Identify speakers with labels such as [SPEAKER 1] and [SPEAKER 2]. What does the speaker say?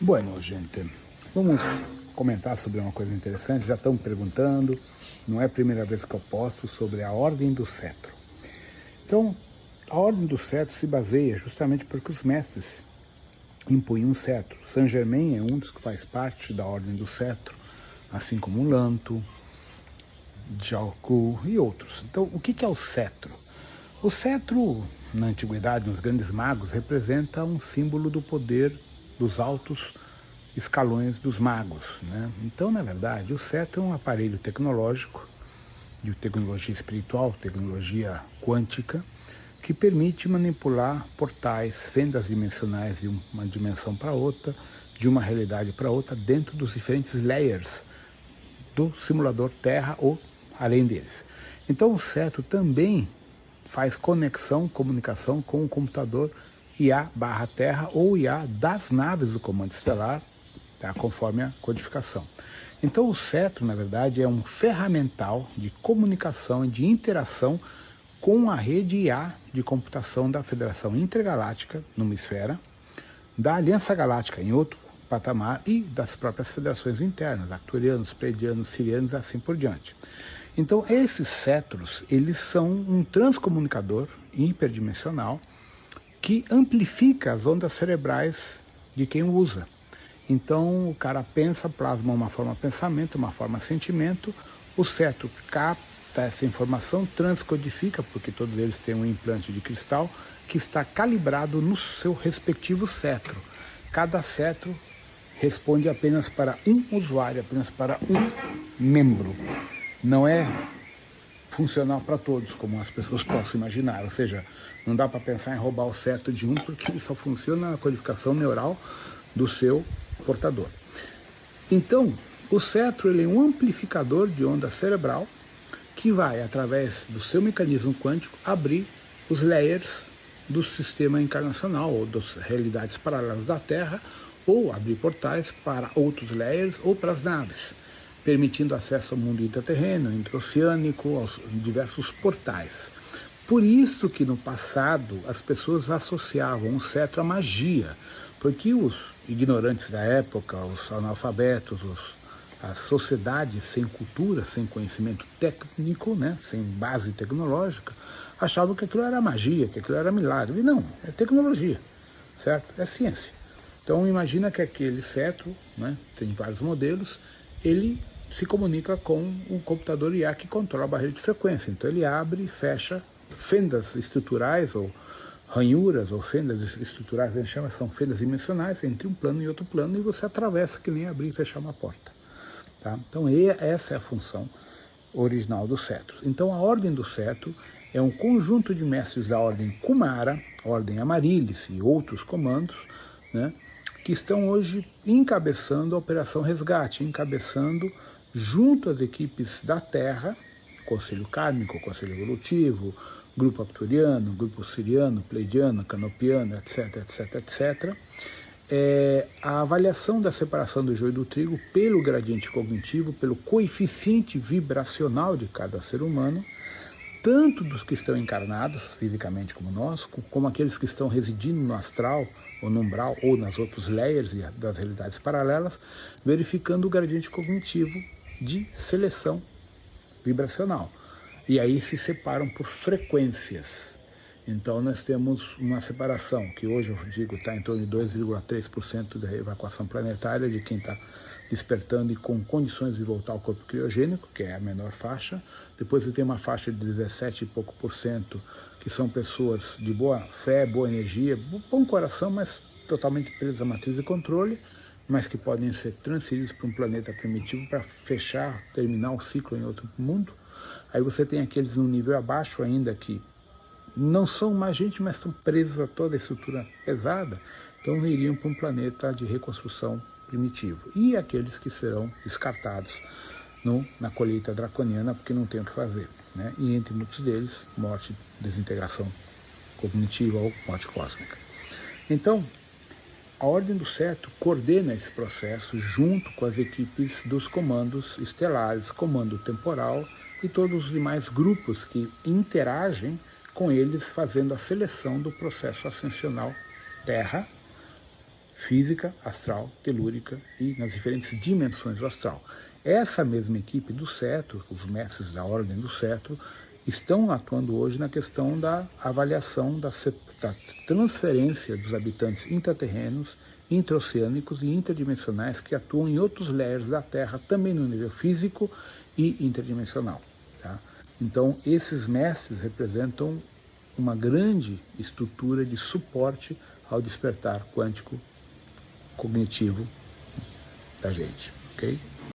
[SPEAKER 1] Bueno, gente, vamos comentar sobre uma coisa interessante. Já estão me perguntando, não é a primeira vez que eu posto sobre a ordem do cetro. Então, a ordem do cetro se baseia justamente porque os mestres impunham um cetro. Saint Germain é um dos que faz parte da ordem do cetro, assim como Lanto, Jiaoku e outros. Então, o que é o cetro? O cetro, na antiguidade, nos grandes magos, representa um símbolo do poder dos altos escalões dos magos, né? Então, na verdade, o cetro é um aparelho tecnológico, de tecnologia espiritual, tecnologia quântica, que permite manipular portais, fendas dimensionais de uma dimensão para outra, de uma realidade para outra, dentro dos diferentes layers do simulador Terra ou além deles. Então, o cetro também faz conexão, comunicação com o computador IA/Terra ou IA das naves do Comando Estelar, tá, conforme a codificação. Então o cetro, na verdade, é um ferramental de comunicação e de interação com a rede IA de computação da Federação Intergaláctica, numa esfera, da Aliança Galáctica, em outro patamar, e das próprias federações internas, arcturianos, pleiadianos, sirianos, assim por diante. Então, esses cetros, eles são um transcomunicador hiperdimensional que amplifica as ondas cerebrais de quem o usa. Então, o cara pensa, plasma uma forma pensamento, uma forma sentimento, o cetro capta essa informação, transcodifica, porque todos eles têm um implante de cristal que está calibrado no seu respectivo cetro. Cada cetro responde apenas para um usuário, apenas para um membro. Não é funcional para todos, como as pessoas possam imaginar. Ou seja, não dá para pensar em roubar o cetro de um, porque ele só funciona na codificação neural do seu portador. Então, o cetro ele é um amplificador de onda cerebral que vai, através do seu mecanismo quântico, abrir os layers do sistema encarnacional ou das realidades paralelas da Terra, ou abrir portais para outros layers ou para as naves, permitindo acesso ao mundo intraterreno, intraoceânico, aos diversos portais. Por isso que no passado as pessoas associavam o cetro à magia, porque os ignorantes da época, os analfabetos, as sociedades sem cultura, sem conhecimento técnico, né, sem base tecnológica, achavam que aquilo era magia, que aquilo era milagre. E não, é tecnologia, certo? É ciência. Então imagina que aquele cetro, né, tem vários modelos, ele se comunica com um computador IA que controla a barreira de frequência. Então ele abre e fecha fendas estruturais ou ranhuras ou fendas estruturais, a gente chama, são fendas dimensionais entre um plano e outro plano, e você atravessa que nem abrir e fechar uma porta. Tá? Então essa é a função original do cetro. Então a ordem do cetro é um conjunto de mestres da ordem Kumara, ordem Amaryllis e outros comandos, né, que estão hoje encabeçando a Operação Resgate, encabeçando junto às equipes da Terra, Conselho Kármico, Conselho Evolutivo, Grupo Arcturiano, Grupo Siriano, Pleiadiano, Canopiano, etc, etc, etc, a avaliação da separação do joio do trigo pelo gradiente cognitivo, pelo coeficiente vibracional de cada ser humano, tanto dos que estão encarnados, fisicamente como nós, como aqueles que estão residindo no astral, ou no umbral, ou nas outros layers das realidades paralelas, verificando o gradiente cognitivo de seleção vibracional. E aí se separam por frequências. Então nós temos uma separação, que hoje eu digo está em torno de 2,3% da evacuação planetária de quem está despertando e com condições de voltar ao corpo criogênico, que é a menor faixa. Depois você tem uma faixa de 17 e pouco por cento, que são pessoas de boa fé, boa energia, bom coração, mas totalmente presas à matriz de controle, mas que podem ser transferidos para um planeta primitivo para fechar, terminar o ciclo em outro mundo. Aí você tem aqueles no nível abaixo ainda que não são mais gente, mas estão presos a toda a estrutura pesada, então iriam para um planeta de reconstrução primitivo. E aqueles que serão descartados na colheita draconiana, porque não tem o que fazer, né? E entre muitos deles, morte, desintegração cognitiva ou morte cósmica. Então, a Ordem do Cetro coordena esse processo junto com as equipes dos comandos estelares, comando temporal e todos os demais grupos que interagem com eles, fazendo a seleção do processo ascensional Terra, física, astral, telúrica e nas diferentes dimensões do astral. Essa mesma equipe do cetro, os mestres da ordem do cetro, estão atuando hoje na questão da avaliação da transferência dos habitantes intraterrenos, intraoceânicos e interdimensionais que atuam em outros layers da Terra, também no nível físico e interdimensional. Tá? Então, esses mestres representam uma grande estrutura de suporte ao despertar quântico cognitivo da gente, ok?